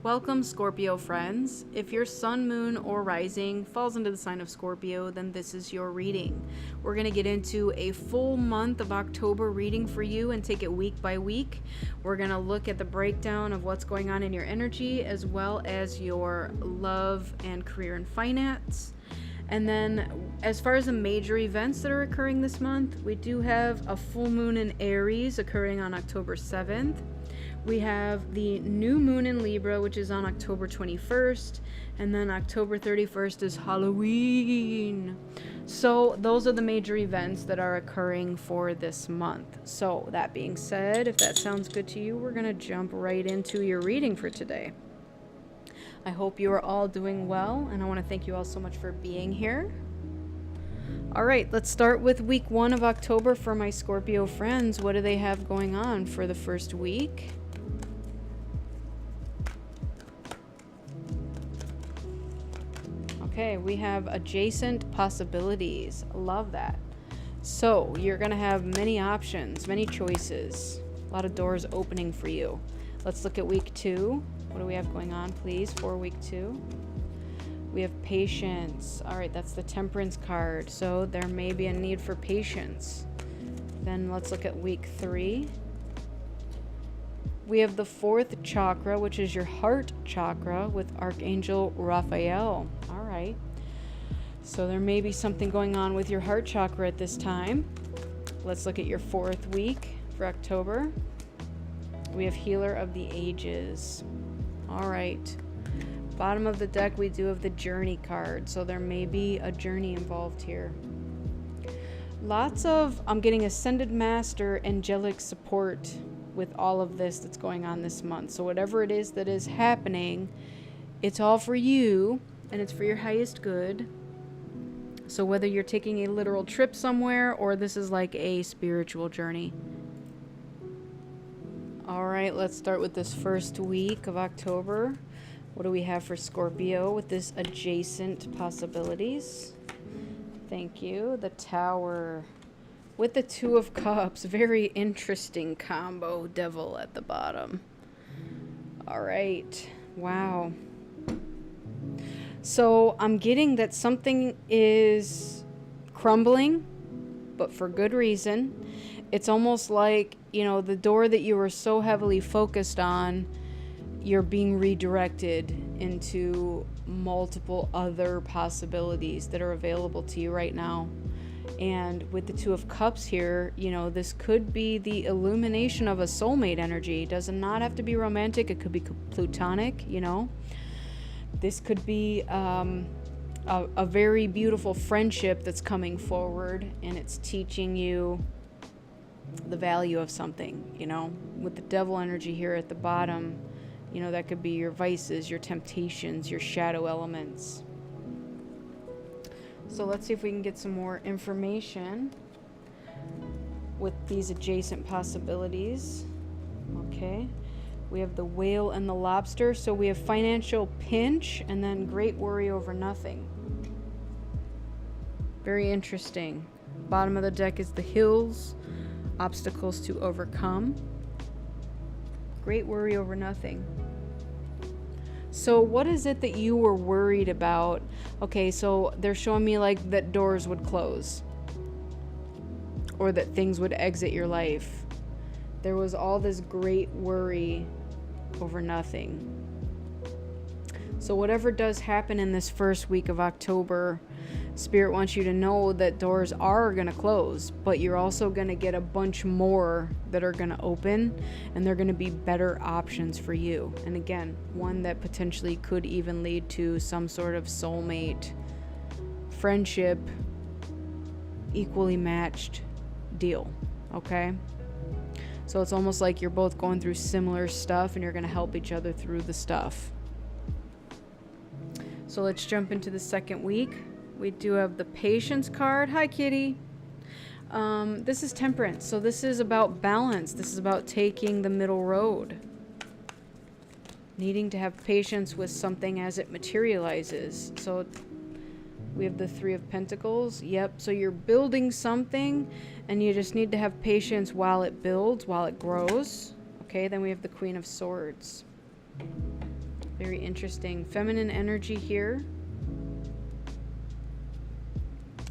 Welcome, Scorpio friends. If your sun, moon, or rising falls into the sign of Scorpio, then this is your reading. We're going to get into a full month of October reading for you and take it week by week. We're going to look at the breakdown of what's going on in your energy as well as your love and career and finance. And then as far as the major events that are occurring this month, we do have a full moon in Aries occurring on October 7th. We have the new moon in Libra, which is on October 21st, and then October 31st is Halloween. So those are the major events that are occurring for this month. So that being said, if that sounds good to you, we're going to jump right into your reading for today. I hope you are all doing well, and I want to thank you all so much for being here. All right, let's start with week 1 of October for my Scorpio friends. What do they have going on for the first week? Okay, we have adjacent possibilities. Love that. So you're going to have many options, many choices, a lot of doors opening for you. Let's look at week 2. What do we have going on, please, for week 2? We have patience. All right, that's the Temperance card. So there may be a need for patience. Then let's look at week 3. We have the 4th chakra, which is your heart chakra, with Archangel Raphael. All right. So there may be something going on with your heart chakra at this time. Let's look at your 4th week for October. We have Healer of the Ages. All right. Bottom of the deck, we do have the Journey card. So there may be a journey involved here. I'm getting Ascended Master, angelic support with all of this that's going on this month. So whatever it is that is happening, it's all for you and it's for your highest good. So whether you're taking a literal trip somewhere or this is like a spiritual journey. All right, let's start with this first week of October. What do we have for Scorpio with this adjacent possibilities? Thank you. The Tower. With the 2 of Cups, very interesting combo, Devil at the bottom. All right, wow. So I'm getting that something is crumbling, but for good reason. It's almost like, the door that you were so heavily focused on, you're being redirected into multiple other possibilities that are available to you right now. And with the 2 of Cups here, this could be the illumination of a soulmate energy. It does not have to be romantic. It could be platonic, This could be a very beautiful friendship that's coming forward, and it's teaching you the value of something, With the Devil energy here at the bottom, that could be your vices, your temptations, your shadow elements. So let's see if we can get some more information with these adjacent possibilities. Okay. We have the Whale and the Lobster. So we have financial pinch and then great worry over nothing. Very interesting. Bottom of the deck is the Hills. Obstacles to overcome. Great worry over nothing. So what is it that you were worried about? Okay, so they're showing me like that doors would close or that things would exit your life. There was all this great worry over nothing. So whatever does happen in this first week of October, Spirit wants you to know that doors are going to close, but you're also going to get a bunch more that are going to open, and they're going to be better options for you. And again, one that potentially could even lead to some sort of soulmate, friendship, equally matched deal. Okay? So it's almost like you're both going through similar stuff and you're going to help each other through the stuff. So let's jump into the second week. We do have the Patience card. Hi, kitty. This is Temperance. So this is about balance. This is about taking the middle road. Needing to have patience with something as it materializes. So we have the 3 of Pentacles. Yep. So you're building something and you just need to have patience while it builds, while it grows. Okay. Then we have the Queen of Swords. Very interesting. Feminine energy here.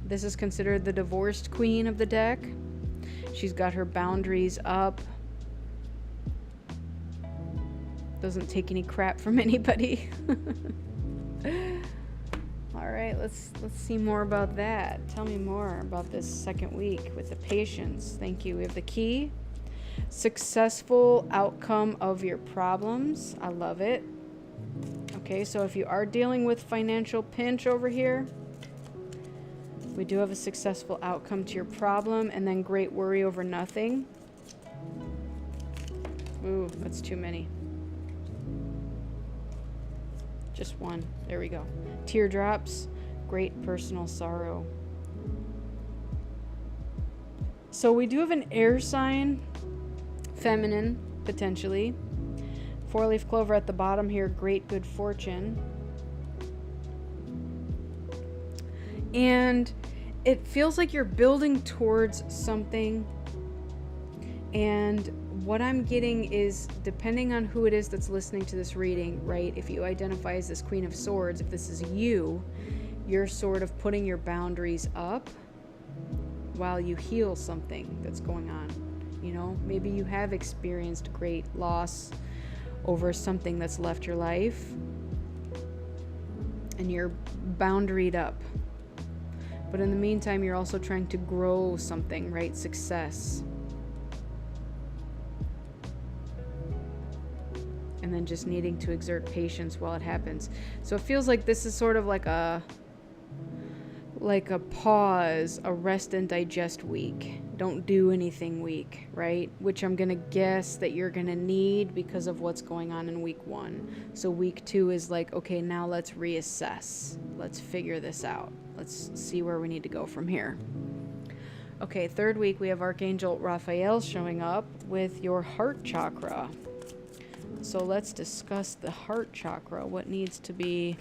This is considered the divorced queen of the deck. She's got her boundaries up. Doesn't take any crap from anybody. All right, let's see more about that. Tell me more about this second week with the patience. Thank you. We have the key. Successful outcome of your problems. I love it. Okay, so if you are dealing with financial pinch over here, we do have a successful outcome to your problem, and then great worry over nothing. Ooh, that's too many. Just one. There we go. Teardrops, great personal sorrow. So we do have an air sign, feminine, potentially. Four-leaf clover at the bottom here, great good fortune. And it feels like you're building towards something. And what I'm getting is, depending on who it is that's listening to this reading, right? If you identify as this Queen of Swords, if this is you, you're sort of putting your boundaries up while you heal something that's going on. You know, maybe you have experienced great loss over something that's left your life, and you're boundaried up. But in the meantime, you're also trying to grow something, right? Success. And then just needing to exert patience while it happens. So it feels like this is sort of like a pause, a rest and digest week. Don't do anything week, right? Which I'm going to guess that you're going to need because of what's going on in week 1. So week 2 is like, okay, now let's reassess. Let's figure this out. Let's see where we need to go from here. Okay, third week we have Archangel Raphael showing up with your heart chakra. So let's discuss the heart chakra. What needs to be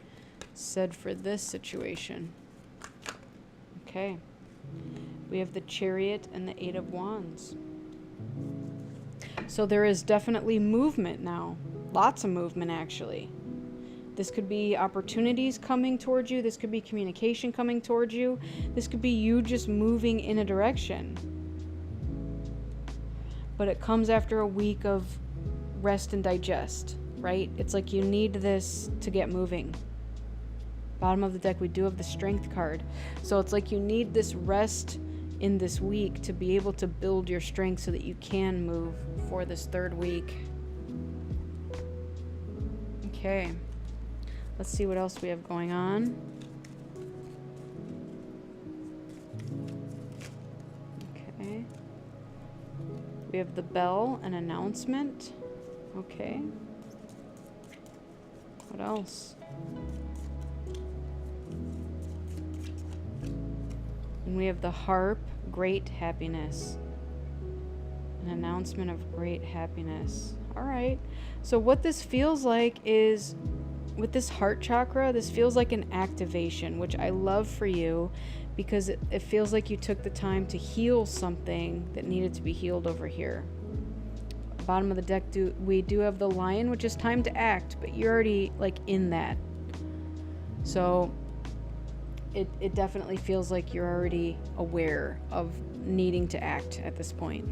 said for this situation? Okay. We have the Chariot and the Eight of Wands. So there is definitely movement now. Lots of movement, actually. This could be opportunities coming towards you. This could be communication coming towards you. This could be you just moving in a direction. But it comes after a week of rest and digest, right? It's like you need this to get moving. Bottom of the deck, we do have the Strength card. So it's like you need this rest in this week to be able to build your strength so that you can move for this third week. Okay. Let's see what else we have going on. Okay. We have the bell, an announcement. Okay. What else? And we have the harp, great happiness. An announcement of great happiness. All right. So what this feels like is, with this heart chakra, this feels like an activation, which I love for you because it feels like you took the time to heal something that needed to be healed over here. Bottom of the deck, we do have the Lion, which is time to act, but you're already like in that. So it definitely feels like you're already aware of needing to act at this point.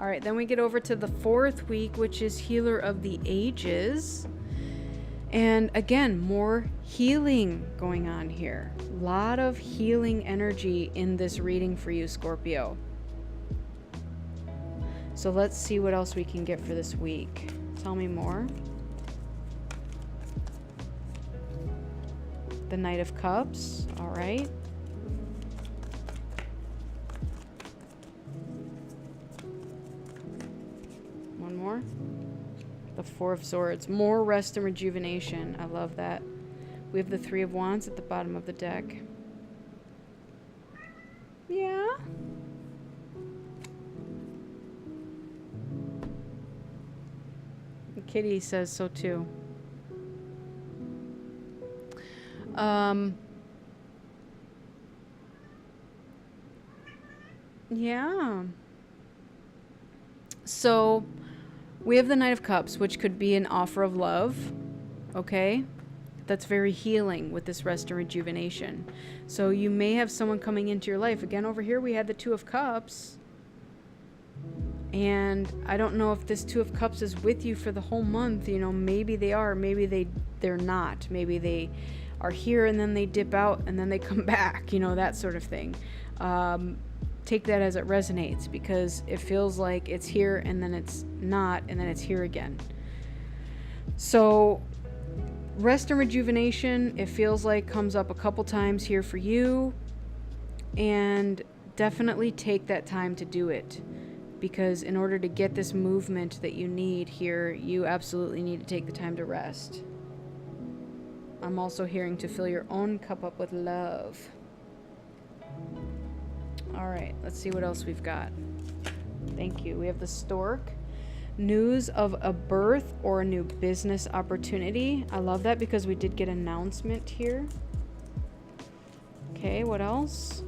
All right, then we get over to the fourth week, which is Healer of the Ages. And again, more healing going on here. A lot of healing energy in this reading for you, Scorpio. So let's see what else we can get for this week. Tell me more. The Knight of Cups. All right. One more. The Four of Swords. More rest and rejuvenation. I love that. We have the Three of Wands at the bottom of the deck. Yeah. Kitty says so too. Yeah. So We have the Knight of Cups, which could be an offer of love, okay? That's very healing with this rest and rejuvenation. So you may have someone coming into your life. Again, over here we had the Two of Cups. And I don't know if this Two of Cups is with you for the whole month. You know, maybe they are, maybe they're not. Maybe they are here and then they dip out and then they come back, you know, that sort of thing. Take that as it resonates, because it feels like it's here and then it's not, and then it's here again. So rest and rejuvenation, it feels like, comes up a couple times here for you, and definitely take that time to do it, because in order to get this movement that you need here, you absolutely need to take the time to rest. I'm also hearing to fill your own cup up with love. All right, let's see what else we've got. Thank you. We have the Stork. News of a birth or a new business opportunity. I love that because we did get announcement here. Okay, what else?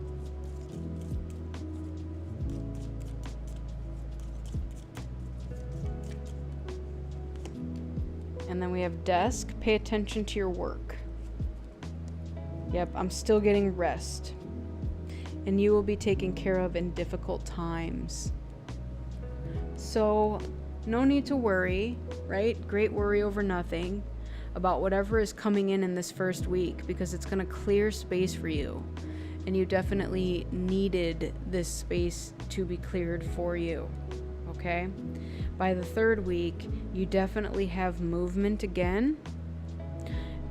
And then we have desk. Pay attention to your work. Yep, I'm still getting rest. And you will be taken care of in difficult times. So, no need to worry, right? Great worry over nothing about whatever is coming in this first week, because it's going to clear space for you. And you definitely needed this space to be cleared for you, okay? By the third week, you definitely have movement again.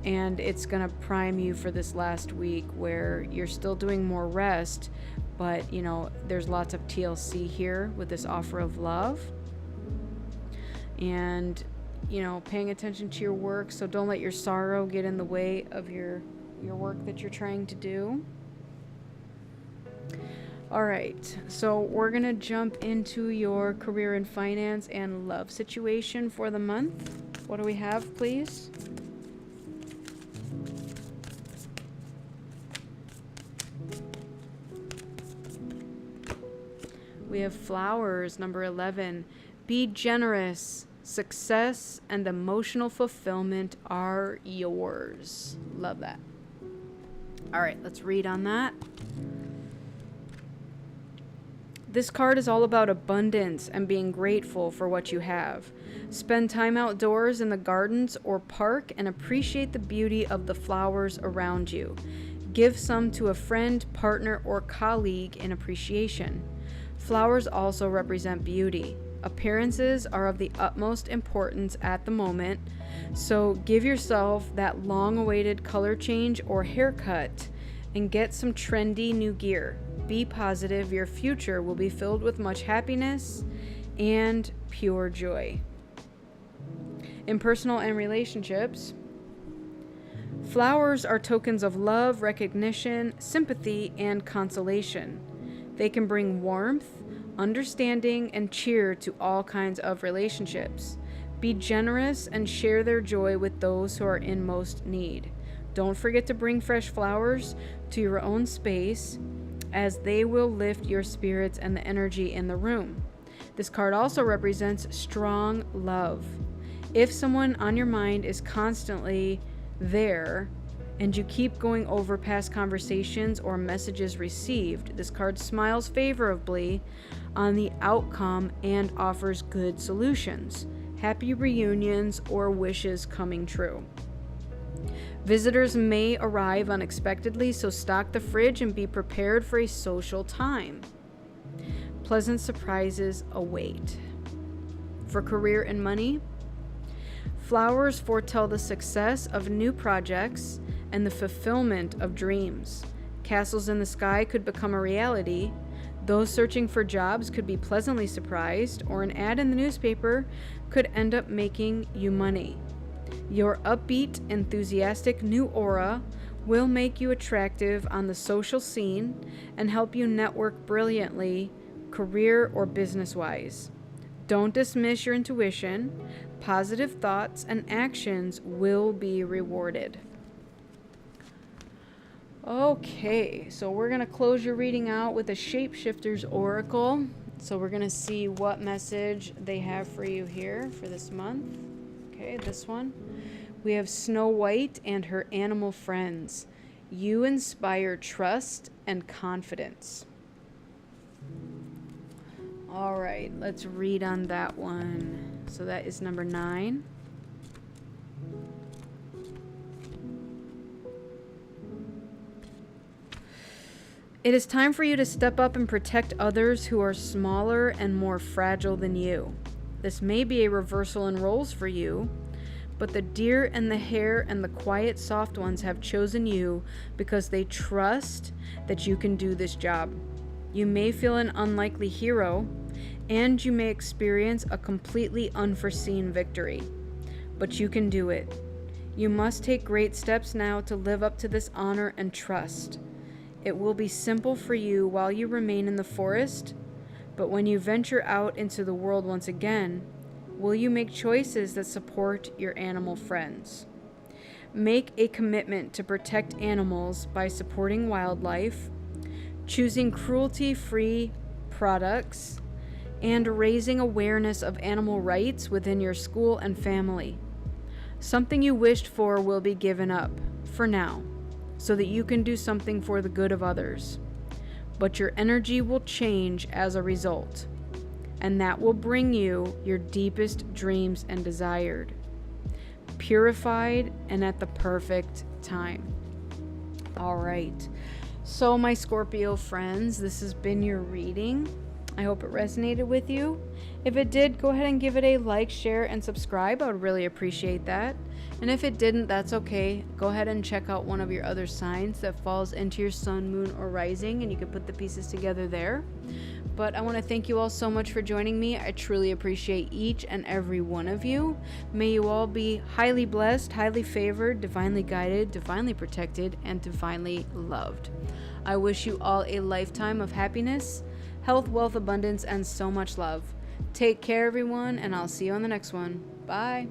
And it's going to prime you for this last week where you're still doing more rest, but, you know, there's lots of TLC here with this offer of love. And, you know, paying attention to your work, so don't let your sorrow get in the way of your work that you're trying to do. All right, so we're going to jump into your career and finance and love situation for the month. What do we have, please? We have Flowers, number 11. Be generous. Success and emotional fulfillment are yours. Love that. All right, let's read on that. This card is all about abundance and being grateful for what you have. Spend time outdoors in the gardens or park and appreciate the beauty of the flowers around you. Give some to a friend, partner, or colleague in appreciation. Flowers also represent beauty. Appearances are of the utmost importance at the moment, so give yourself that long-awaited color change or haircut and get some trendy new gear. Be positive. Your future will be filled with much happiness and pure joy. In personal and relationships, flowers are tokens of love, recognition, sympathy, and consolation. They can bring warmth, understanding, and cheer to all kinds of relationships. Be generous and share their joy with those who are in most need. Don't forget to bring fresh flowers to your own space, as they will lift your spirits and the energy in the room. This card also represents strong love. If someone on your mind is constantly there, and you keep going over past conversations or messages received, this card smiles favorably on the outcome and offers good solutions, happy reunions, or wishes coming true. Visitors may arrive unexpectedly, so stock the fridge and be prepared for a social time. Pleasant surprises await. For career and money, flowers foretell the success of new projects and the fulfillment of dreams. Castles in the sky could become a reality. Those searching for jobs could be pleasantly surprised, or an ad in the newspaper could end up making you money. Your upbeat, enthusiastic new aura will make you attractive on the social scene and help you network brilliantly, career or business-wise. Don't dismiss your intuition. Positive thoughts and actions will be rewarded. Okay, so we're going to close your reading out with a Shapeshifter's Oracle. So we're going to see what message they have for you here for this month. Okay, this one. We have Snow White and her animal friends. You inspire trust and confidence. All right, let's read on that one. So that is number 9. It is time for you to step up and protect others who are smaller and more fragile than you. This may be a reversal in roles for you, but the deer and the hare and the quiet, soft ones have chosen you because they trust that you can do this job. You may feel an unlikely hero, and you may experience a completely unforeseen victory, but you can do it. You must take great steps now to live up to this honor and trust. It will be simple for you while you remain in the forest, but when you venture out into the world once again, will you make choices that support your animal friends? Make a commitment to protect animals by supporting wildlife, choosing cruelty-free products, and raising awareness of animal rights within your school and family. Something you wished for will be given up, for now, so that you can do something for the good of others. But your energy will change as a result, and that will bring you your deepest dreams and desired, purified and at the perfect time. All right. So my Scorpio friends, this has been your reading. I hope it resonated with you. If it did, go ahead and give it a like, share, and subscribe. I would really appreciate that. And if it didn't, that's okay. Go ahead and check out one of your other signs that falls into your sun, moon, or rising, and you can put the pieces together there. But I want to thank you all so much for joining me. I truly appreciate each and every one of you. May you all be highly blessed, highly favored, divinely guided, divinely protected, and divinely loved. I wish you all a lifetime of happiness, health, wealth, abundance, and so much love. Take care, everyone, and I'll see you on the next one. Bye.